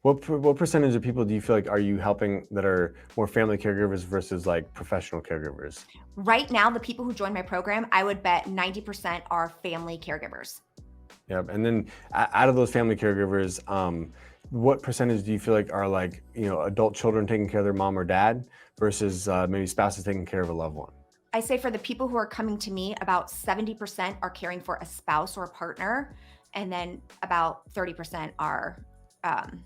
What percentage of people do you feel like are you helping that are more family caregivers versus like professional caregivers? Right now, the people who join my program, I would bet 90% are family caregivers. Yep. And then out of those family caregivers, what percentage do you feel like are like, adult children taking care of their mom or dad versus maybe spouses taking care of a loved one? I say for the people who are coming to me, about 70% are caring for a spouse or a partner, and then about 30% are um,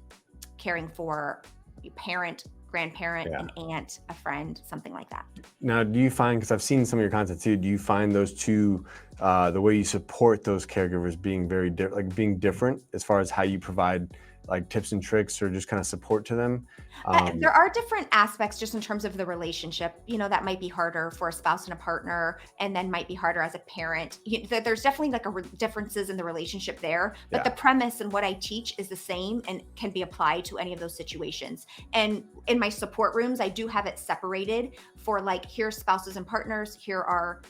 caring for a parent, grandparent, Yeah. an aunt, a friend, something like that. Now, do you find, because I've seen some of your content too, do you find those two, the way you support those caregivers being very like being different as far as how you provide like tips and tricks or just kind of support to them? There Um, are different aspects just in terms of the relationship, that might be harder for a spouse and a partner, and then might be harder as a parent. There's definitely like differences in the relationship there, but the yeah, premise and what I teach is the same and can be applied to any of those situations. And in my support rooms, I do have it separated for like, here's spouses and partners, here are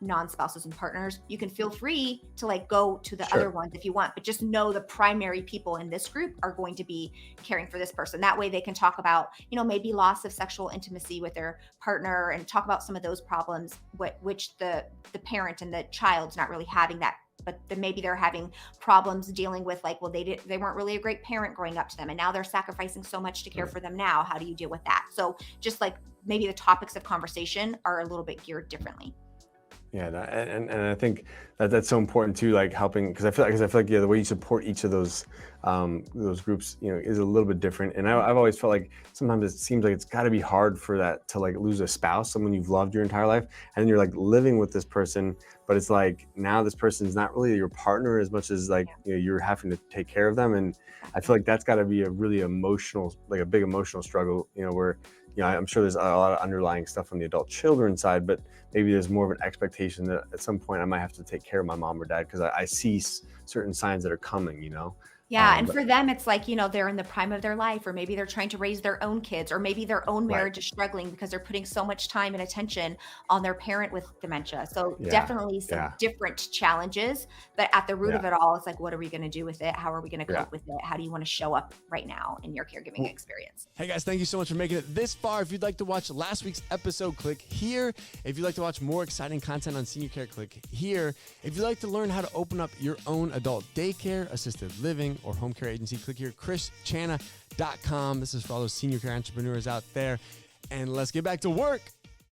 non-spouses and partners. You can feel free to like go to the other sure. ones if you want, but just know the primary people in this group are going to be caring for this person. That way they can talk about, maybe loss of sexual intimacy with their partner and talk about some of those problems, which the parent and the child's not really having that. But then maybe they're having problems dealing with like, well, they weren't really a great parent growing up to them. And now they're sacrificing so much to care Right. for them now. How do you deal with that? So just like maybe the topics of conversation are a little bit geared differently. Yeah, and I think that that's so important too, like helping because I feel like yeah, the way you support each of those groups, is a little bit different. And I've always felt like sometimes it seems like it's got to be hard for that to like lose a spouse, someone you've loved your entire life, and then you're like living with this person, but it's like now this person's not really your partner as much as like Yeah, you're having to take care of them, and I exactly. feel like that's got to be a really emotional, like a big emotional struggle, where I'm sure there's a lot of underlying stuff on the adult children side, but maybe there's more of an expectation that at some point I might have to take care of my mom or dad because I see certain signs that are coming. Yeah, and But for them, it's like, they're in the prime of their life, or maybe they're trying to raise their own kids, or maybe their own right, marriage is struggling because they're putting so much time and attention on their parent with dementia. So yeah, definitely some yeah, different challenges, but at the root yeah, of it all, it's like, what are we going to do with it? How are we going to yeah. cope with it? How do you want to show up right now in your caregiving Well, experience? Hey guys, thank you so much for making it this far. If you'd like to watch last week's episode, click here. If you'd like to watch more exciting content on senior care, click here. If you'd like to learn how to open up your own adult daycare, assisted living, or home care agency, click here, krischanna.com. This is for all those senior care entrepreneurs out there. And let's get back to work.